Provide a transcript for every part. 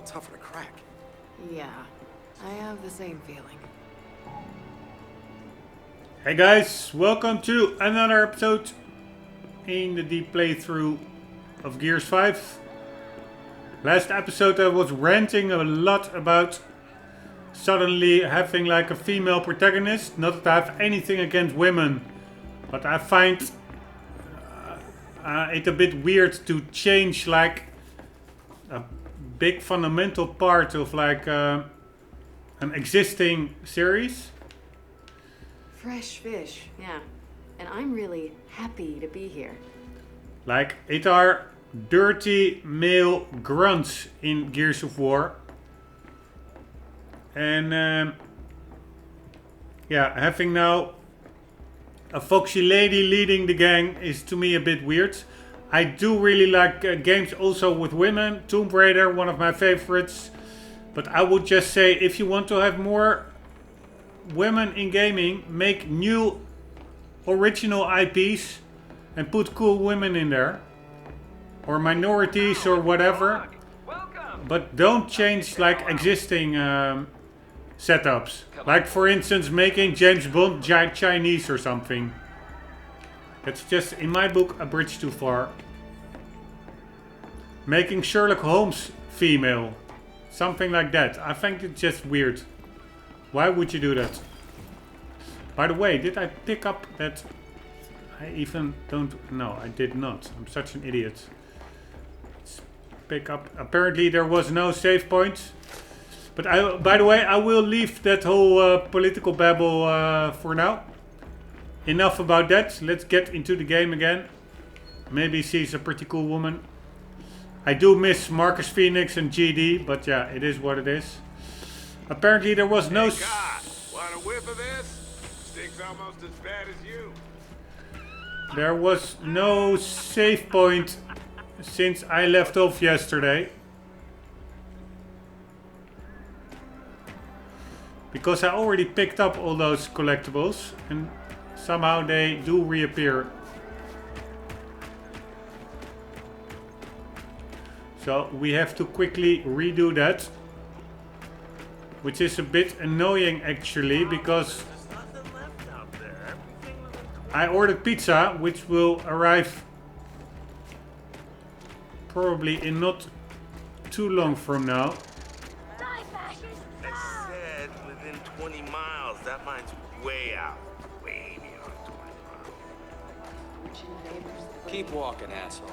tougher to crack. Yeah, I have the same feeling. Hey guys, welcome to another episode in the deep playthrough of Gears 5. Last episode I was ranting a lot about suddenly having like a female protagonist. Not that I have anything against women, but I find it a bit weird to change like a big fundamental part of like an existing series. Fresh fish, yeah. And I'm really happy to be here. Like, it are dirty male grunts in Gears of War. And yeah, having now a foxy lady leading the gang is to me a bit weird. I do really like games also with women. Tomb Raider, one of my favorites. But I would just say, if you want to have more women in gaming, make new original IPs and put cool women in there. Or minorities or whatever. But don't change like existing setups. Like for instance making James Bond Chinese or something. That's just, in my book, a bridge too far. Making Sherlock Holmes female. Something like that. I think it's just weird. Why would you do that? By the way, did I pick up that? I even don't... No, I did not. I'm such an idiot. Let's pick up... Apparently there was no save point. But by the way, I will leave that whole political babble for now. Enough about that. Let's get into the game again. Maybe she's a pretty cool woman. I do miss Marcus Phoenix and GD, but yeah, it is what it is. Apparently there was no... Hey God, want a whiff of this? Stinks almost as bad as you. There was no save point since I left off yesterday. Because I already picked up all those collectibles and somehow they do reappear. So we have to quickly redo that. Which is a bit annoying actually, because I ordered pizza, which will arrive probably in not too long from now. I said within 20 miles. That mine's way out. Way beyond 20 miles. Keep walking, asshole.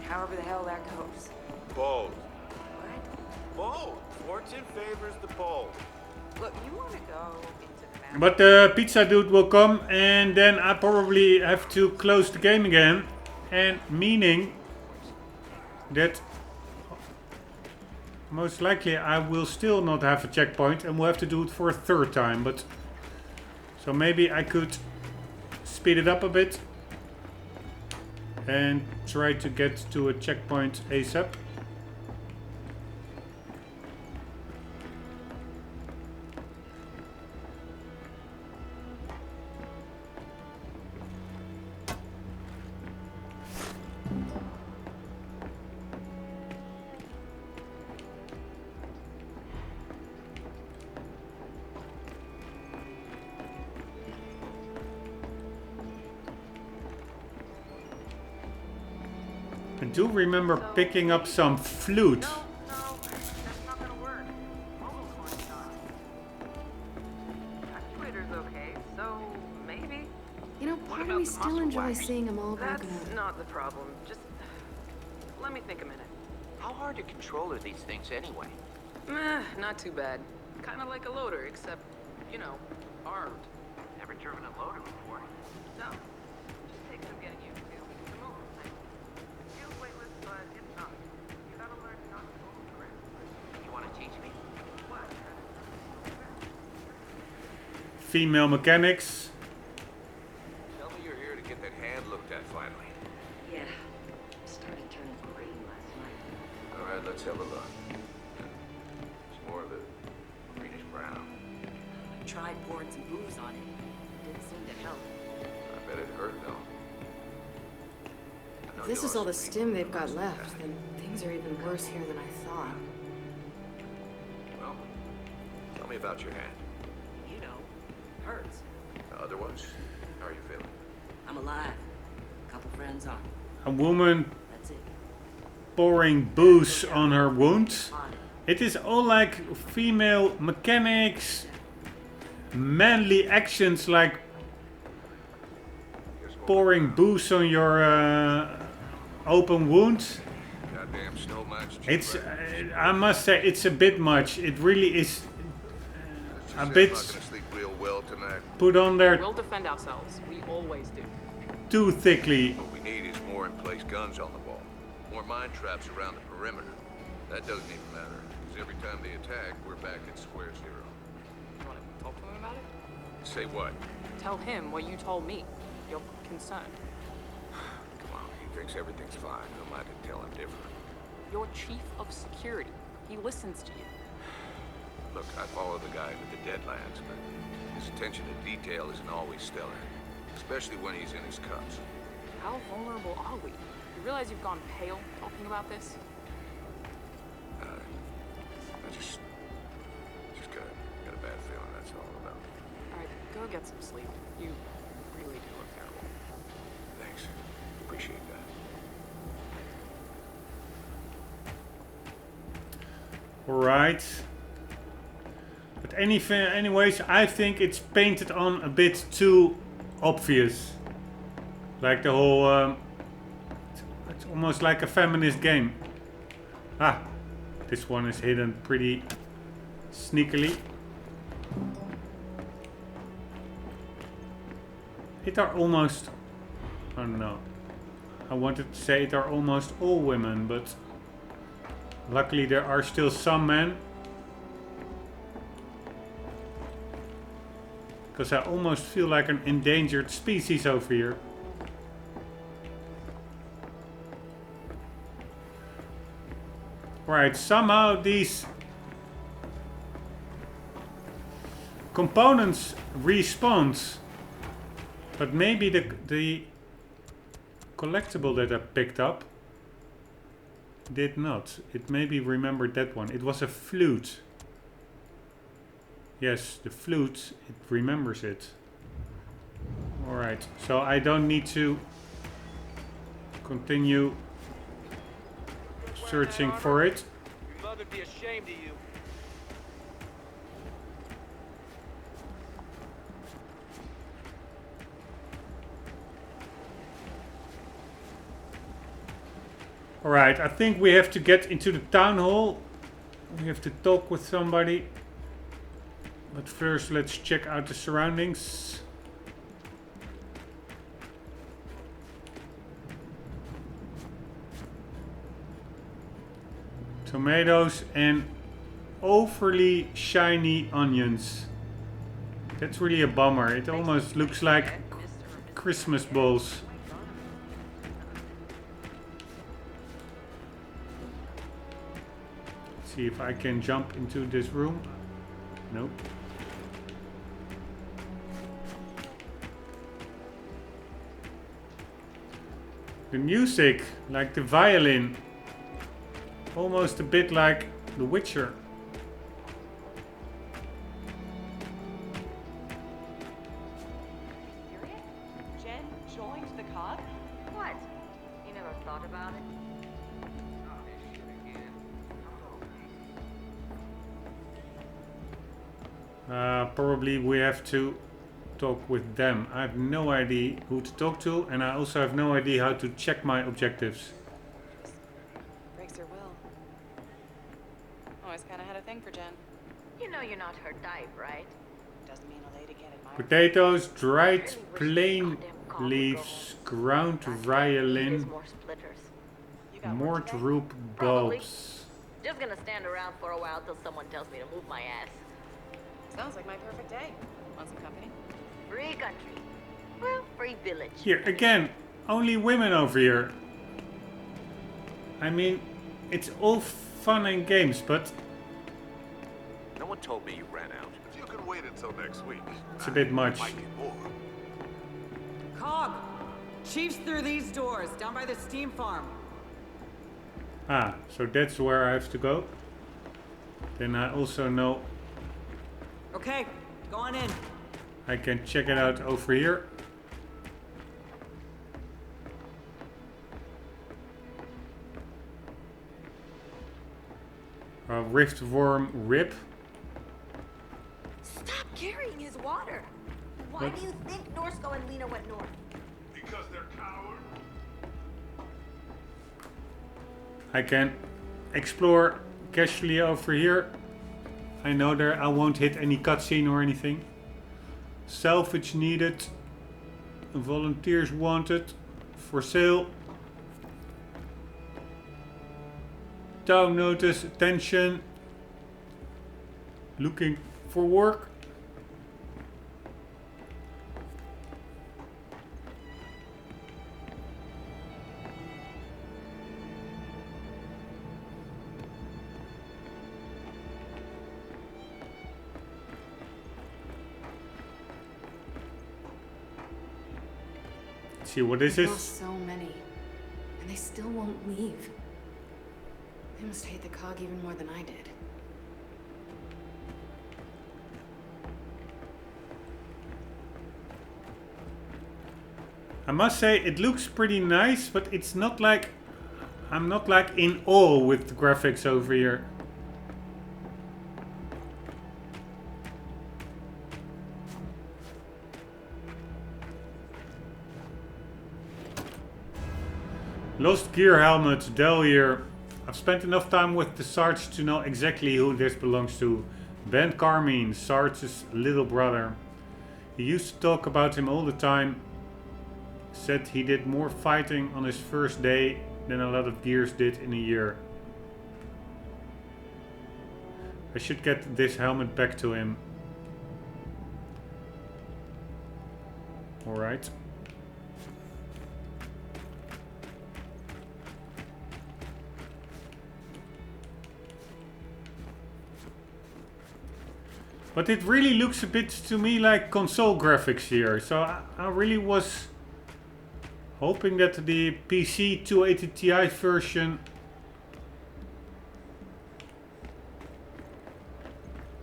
However the hell that goes. Bold. What? Bold. Fortune favors the bold. Look, you want to go into the mountains? But the pizza dude will come and then I probably have to close the game again. And meaning that most likely I will still not have a checkpoint and we'll have to do it for a third time. But so maybe I could speed it up a bit and try to get to a checkpoint ASAP. I do remember picking up some flute. No, that's not gonna work. Mobile coin's not. Actuator's okay, so maybe. You know, part of me still enjoys seeing them all That's broken up. not the problem. Just let me think a minute. How hard to control are these things anyway? Not too bad. Kind of like a loader, except, you know, armed. Never driven a loader before. No, just takes some getting used to. The move thing. Feels weightless, but it's not. You gotta learn not to move correctly. You want to teach me? What? Female mechanics. Tell me you're here to get that hand looked at finally. Yeah. Started turning green last night. All right, let's have a look. It's more of a greenish brown. I tried pouring some booze on it. Didn't seem to help. I bet it hurt though. If this is all the stim they've got left, then things are even worse here than I thought. about your hand. You know, hurts. Otherwise, how are you feeling? I'm alive. Couple friends on. A woman That's it. pouring booze on her wound. On it. It is all like female mechanics, manly actions like Here's what pouring booze on your open wound. Goddamn snow match. It's, I must say, it's a bit much. It really is a bit I'm not gonna sleep real well tonight. put on there We'll defend ourselves. We always do. too thickly. What we need is more in-place guns on the wall. More mine traps around the perimeter. That doesn't even matter, because every time they attack, we're back at square zero. You want to talk to him about it? Say what? Tell him what you told me. You're concerned. Come on, he thinks everything's fine. Who am I to tell him different? You're chief of security. He listens to you. Look, I follow the guy into the Deadlands, but his attention to detail isn't always stellar. Especially when he's in his cups. How vulnerable are we? You realize you've gone pale talking about this? I just got a bad feeling, that's all about. All right, go get some sleep. You really do look terrible. Thanks. Appreciate that. Alright. But anyways, I think it's painted on a bit too obvious. Like the whole... it's almost like a feminist game. Ah, this one is hidden pretty sneakily. It are almost... oh no. I wanted to say it are almost all women, but... luckily there are still some men. Because I almost feel like an endangered species over here. Right, somehow these components respawn. But maybe the collectible that I picked up did not. It maybe remembered that one. It was a flute. Yes, the flute, it remembers it. Alright, so I don't need to continue searching for it. Your mother'd be ashamed of you. Alright, I think we have to get into the town hall. We have to talk with somebody. But first, let's check out the surroundings. Tomatoes and overly shiny onions. That's really a bummer. It almost looks like Christmas balls. Let's see if I can jump into this room. Nope. The music, like the violin, almost a bit like The Witcher. Jen joined the COG? What? You never thought about it? Probably we have to talk with them. I have no idea who to talk to, and I also have no idea how to check my objectives. Breaks her will. Always kind of had a thing for Jen. You know you're not her type, right? Doesn't mean a lady can't admire. Potatoes, dried Really wish plain this goddamn car would leaves, go ground home. There's violin, more splitters. You got more work today? droop Probably. bulbs. Just gonna stand around for a while till someone tells me to move my ass. Sounds like my perfect day. Want some company? Free country. Well, free village. Here, again, only women over here. I mean, it's all fun and games, but No one told me you ran out. If you can wait until next week, it's a bit much. might get more. COG! Chief's through these doors, down by the steam farm. Ah, so that's where I have to go. Then I also know Okay, go on in. I can check it out over here. Riftworm rib. Stop carrying his water. Why do you think Norsko and Lena went north? Because they're cowards. I can explore casually over here. I know there I won't hit any cutscene or anything. Salvage needed. Volunteers wanted. For sale. Town notice. Attention. Looking for work. See, what is They this? lost so many, and they still won't leave. They must hate the cog even more than I did. I must say it looks pretty nice, but it's not like I'm not like in awe with the graphics over here. Lost gear helmet, Dellier. I've spent enough time with the Sarge to know exactly who this belongs to. Ben Carmine, Sarge's little brother. He used to talk about him all the time. Said he did more fighting on his first day than a lot of gears did in a year. I should get this helmet back to him. Alright. But it really looks a bit to me like console graphics here. So I really was hoping that the PC 2080 Ti version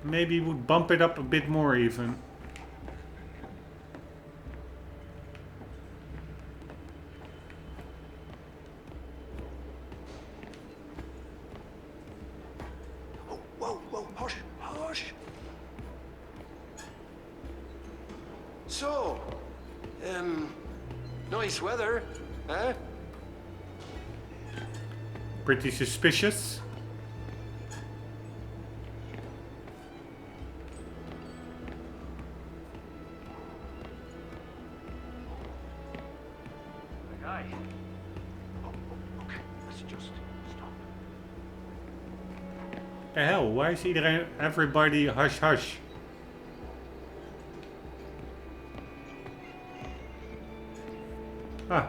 maybe would bump it up a bit more even. Whoa, hush, hush. So, nice weather, huh? Pretty suspicious. Guy. Okay, let's just stop. The hell, why is everybody hush hush? Ah,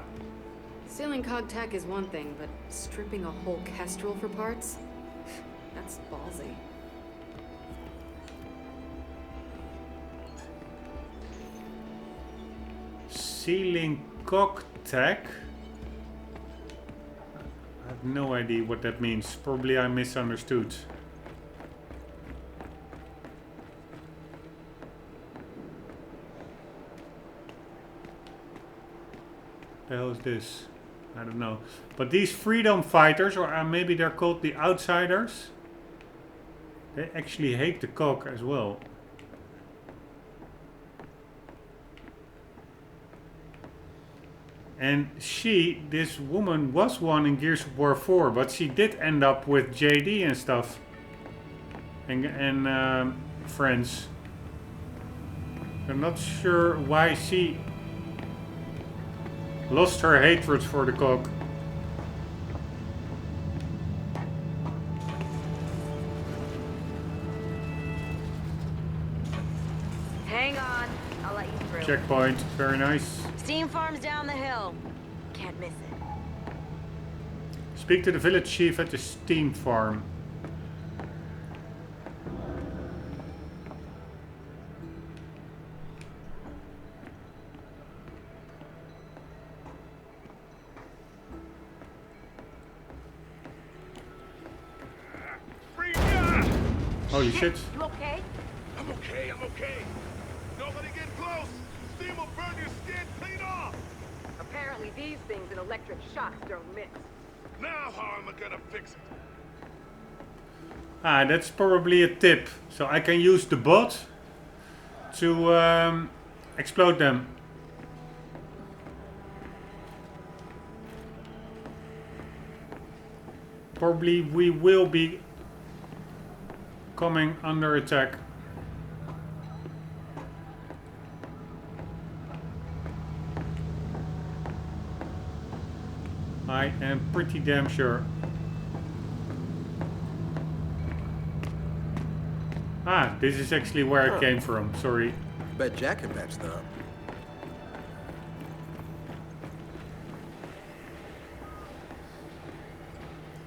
Stealing cog tech is one thing, but stripping a whole kestrel for parts? That's ballsy. Sealing cock tech. I have no idea what that means. Probably I misunderstood. The hell is this? I don't know. But these freedom fighters, or maybe they're called the outsiders, they actually hate the cock as well. And this woman was one in Gears of War 4, but she did end up with JD and stuff. And friends. I'm not sure why she lost her hatred for the cock. Hang on, I'll let you through. Checkpoint, very nice. Steam farm's down the hill. Can't miss it. Speak to the village chief at the steam farm. Holy shit. You okay? I'm okay, I'm okay. Nobody get close. Steam will burn your skin clean off. Apparently these things and electric shocks don't mix. Now how am I gonna fix it? Ah, that's probably a tip. So I can use the bot to explode them. Probably we will be coming under attack. I am pretty damn sure. Ah, this is actually where I came from, sorry. Bet Jack can match them.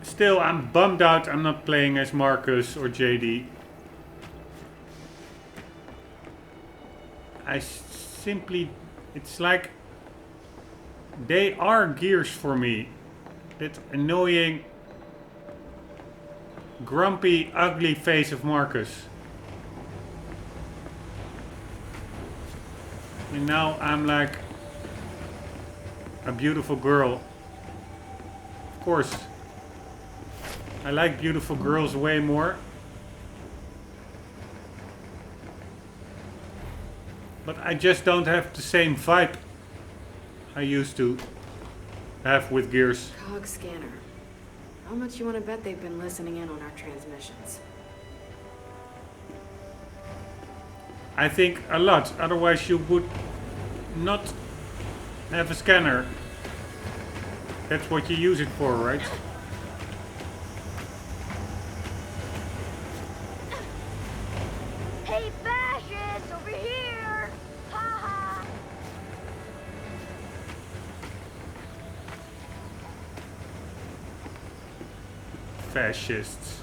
Still, I'm bummed out I'm not playing as Marcus or JD. I simply... It's like... They are Gears for me. That annoying... grumpy, ugly face of Marcus. And now I'm like... a beautiful girl. Of course. I like beautiful girls way more. But I just don't have the same vibe I used to have with Gears. Cog scanner. How much you want to bet they've been listening in on our transmissions? I think a lot. Otherwise you would not have a scanner. That's what you use it for, right? Hey, fascists, over here! Ha ha! Fascists.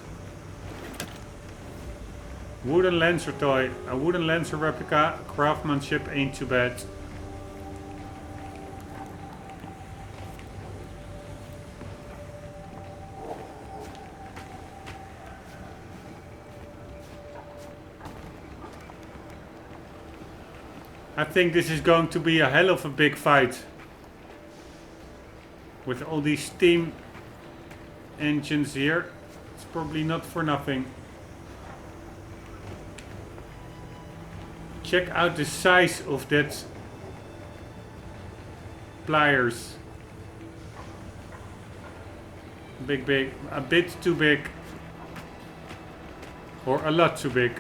Wooden Lancer toy. A wooden Lancer replica. Craftsmanship ain't too bad. I think this is going to be a hell of a big fight. With all these steam engines here. It's probably not for nothing. Check out the size of that pliers. Big, a bit too big. Or a lot too big.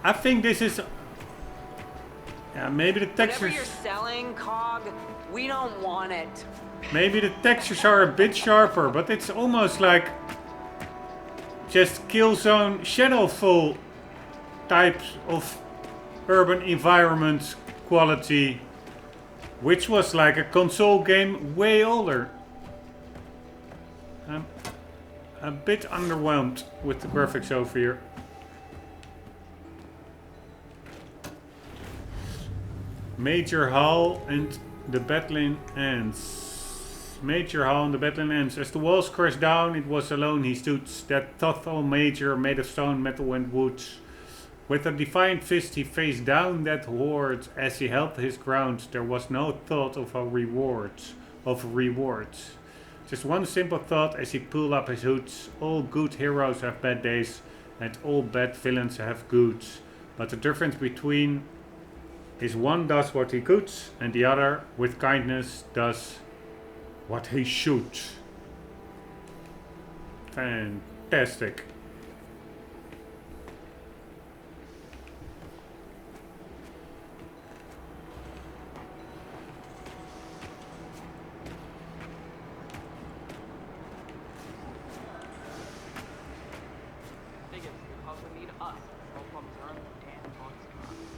I think this is... Yeah, maybe the textures... Whatever you're selling, Cog, we don't want it. Maybe the textures are a bit sharper, but it's almost like... just Killzone Shadowfall types of urban environment quality. Which was like a console game way older. I'm a bit underwhelmed with the graphics over here. Major Hall and the battling ends. Major Hall and the battling ends. As the walls crashed down, it was alone he stood. That thoughtful major made of stone, metal and wood. With a defiant fist he faced down that horde. As he held his ground, there was no thought of a reward. Just one simple thought as he pulled up his hood. All good heroes have bad days, and all bad villains have good. But the difference between is one does what he could, and the other, with kindness, does what he should. Fantastic.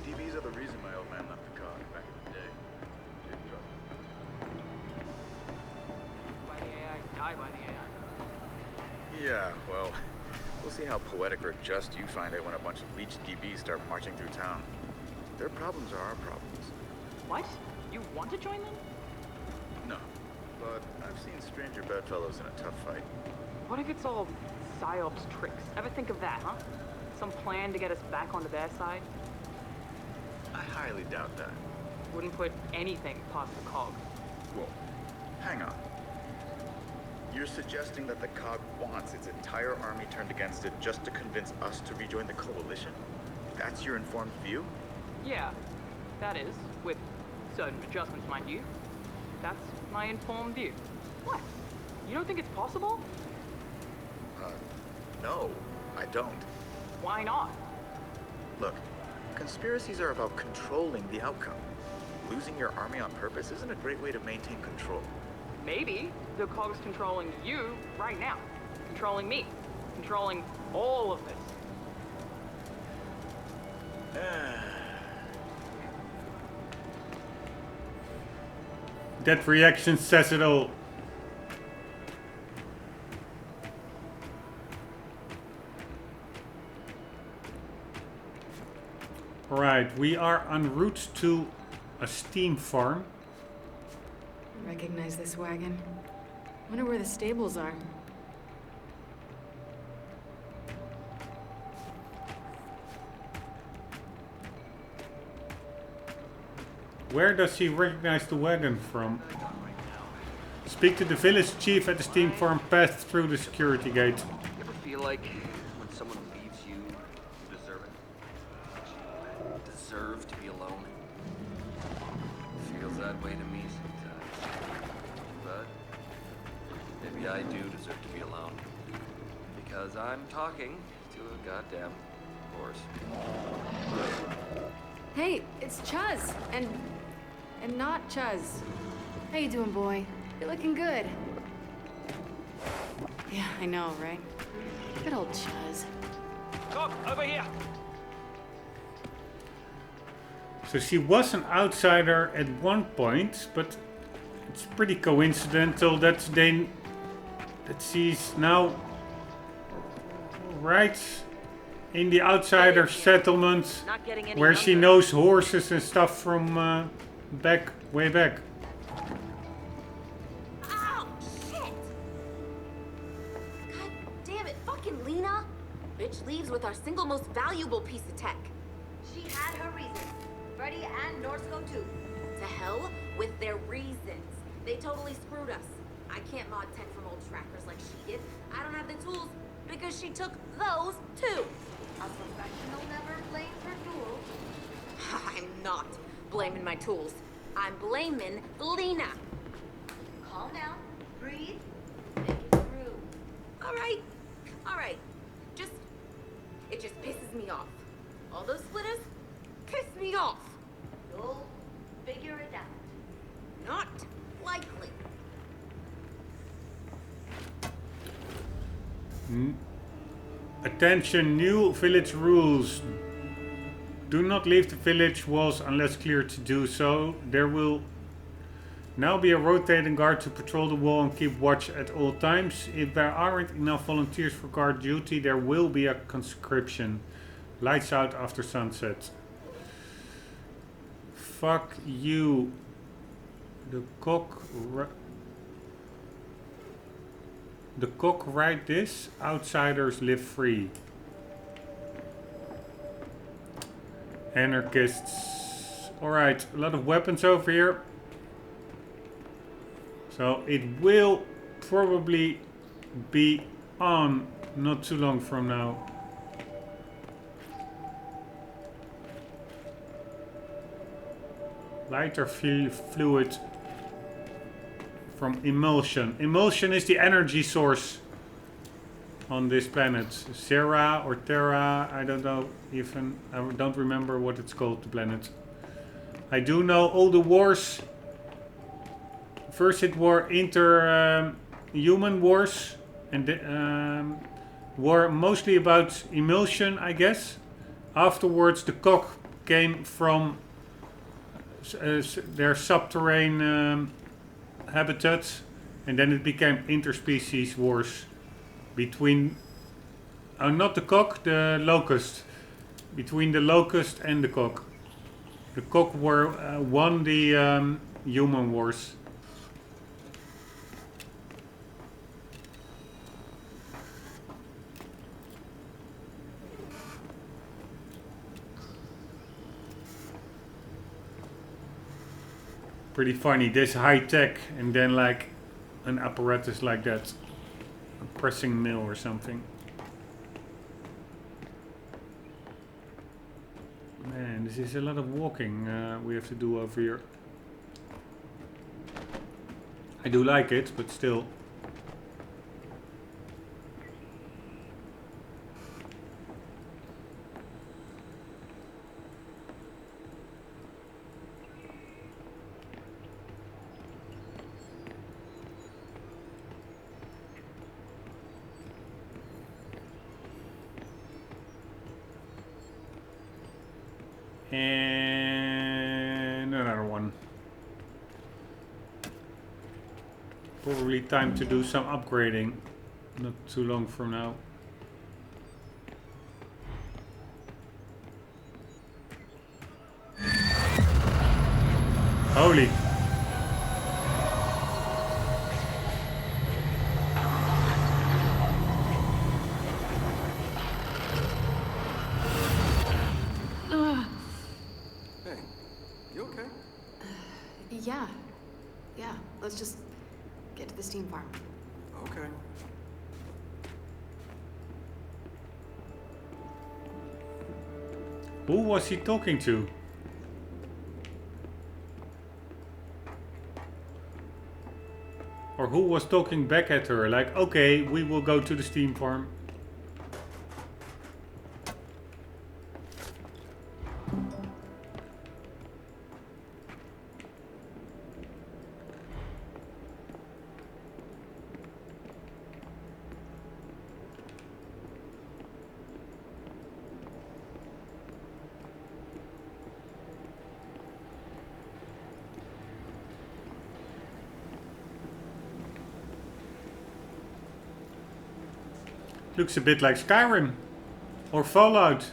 DBs are the reason my old man left the car back in the day. Didn't drop By the AI, die by the AI. Yeah, well, we'll see how poetic or just you find it when a bunch of leech DBs start marching through town. Their problems are our problems. What? You want to join them? No, but I've seen stranger bedfellows in a tough fight. What if it's all psyops tricks? Ever think of that, huh? Some plan to get us back onto their side? I highly doubt that. Wouldn't put anything past the cog. Whoa, hang on. You're suggesting that the COG wants its entire army turned against it just to convince us to rejoin the coalition? That's your informed view? Yeah, that is, with certain adjustments, mind you. That's my informed view. What? You don't think it's possible? No, I don't. Why not? Look, conspiracies are about controlling the outcome. Losing your army on purpose isn't a great way to maintain control. Maybe the cog's controlling you right now. Controlling me. Controlling all of this. That reaction says it all. Alright, we are en route to a steam farm. I recognize this wagon. Wonder where the stables are. Where does he recognize the wagon from? Speak to the village chief at the steam farm, pass through the security gate. You ever feel like when someone leaves you, you deserve it? You deserve to be alone? Feels that way to me sometimes. But maybe I do deserve to be alone. Because I'm talking to a goddamn horse. Hey, it's Chuz, and not Chuz. How you doing, boy? You're looking good. Yeah, I know, right? Good old Chuz. Come, over here! So she was an outsider at one point, but it's pretty coincidental that she's now right in the outsider settlement where she knows horses and stuff from way back. Ow! Shit! God damn it, fucking Lena! Bitch leaves with our single most valuable piece of tech. She had her reasons. Freddy and Norsco too. To hell with their reasons. They totally screwed us. I can't mod tech from old trackers like she did. I don't have the tools because she took those too. A professional never blames her tools. I'm not blaming my tools. I'm blaming Lena. Calm down, breathe, make it through. All right. It just pisses me off. All those splitters piss me off. You'll figure it out. Not likely. Attention, new village rules. Do not leave the village walls unless cleared to do so. There will now be a rotating guard to patrol the wall and keep watch at all times. If there aren't enough volunteers for guard duty, there will be a conscription. Lights out after sunset. Fuck you. The cock write this. Outsiders live free. Anarchists. Alright, a lot of weapons over here. So it will probably be on not too long from now. Lighter fluid from emulsion. Emulsion is the energy source on this planet. Zera or Terra, I don't know even. I don't remember what it's called, the planet. I do know all the wars. First it were human wars, and were mostly about emulsion, I guess. Afterwards the cock came from their subterranean habitats, and then it became interspecies wars between not the cock, the locust, between the locust and the cock. The Cog War won the human wars. Pretty funny, this high tech and then like an apparatus like that. A pressing mill or something. Man, this is a lot of walking we have to do over here. I do like it, but still. And another one. Probably time to do some upgrading. Not too long from now. Holy. Yeah. Let's just get to the steam farm. Okay. Who was he talking to? Or who was talking back at her? Like, okay, we will go to the steam farm. Looks a bit like Skyrim or Fallout.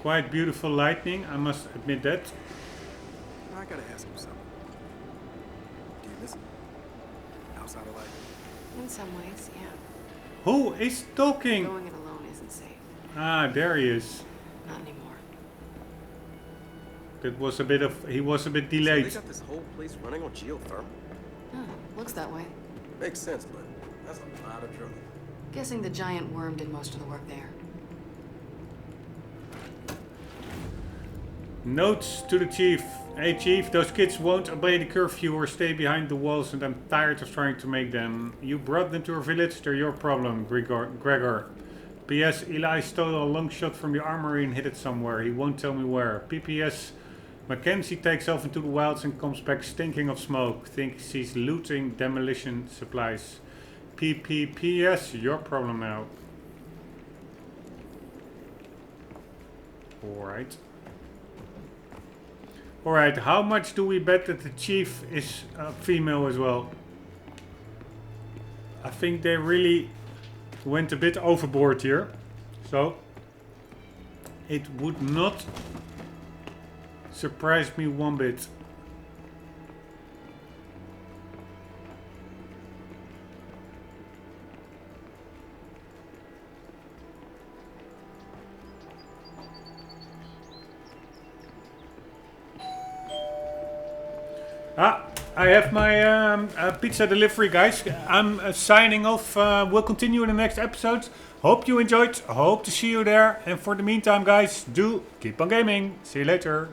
Quite beautiful lighting, I must admit that. I gotta ask him something. Do you miss him? Outside of life? In some ways, yeah. Who is talking? Going it alone isn't safe. Ah, there he is. Not anymore. That was a bit of, he was a bit delayed. So they got this whole place running on geothermal? Oh, looks that way. Makes sense, but that's a lot of trouble. Guessing the giant worm did most of the work there. Notes to the chief. Hey chief, those kids won't obey the curfew or stay behind the walls and I'm tired of trying to make them. You brought them to our village, they're your problem, Gregor. P.S. Eli stole a long shot from the armory and hid it somewhere. He won't tell me where. P.P.S. Mackenzie takes off into the wilds and comes back stinking of smoke. Thinks he's looting demolition supplies. P.P.P.S. Your problem now. Alright. Alright, how much do we bet that the chief is female as well? I think they really went a bit overboard here. So, it would not surprise me one bit. I have my pizza delivery, guys. I'm signing off. We'll continue in the next episode. Hope you enjoyed. Hope to see you there. And for the meantime, guys, do keep on gaming. See you later.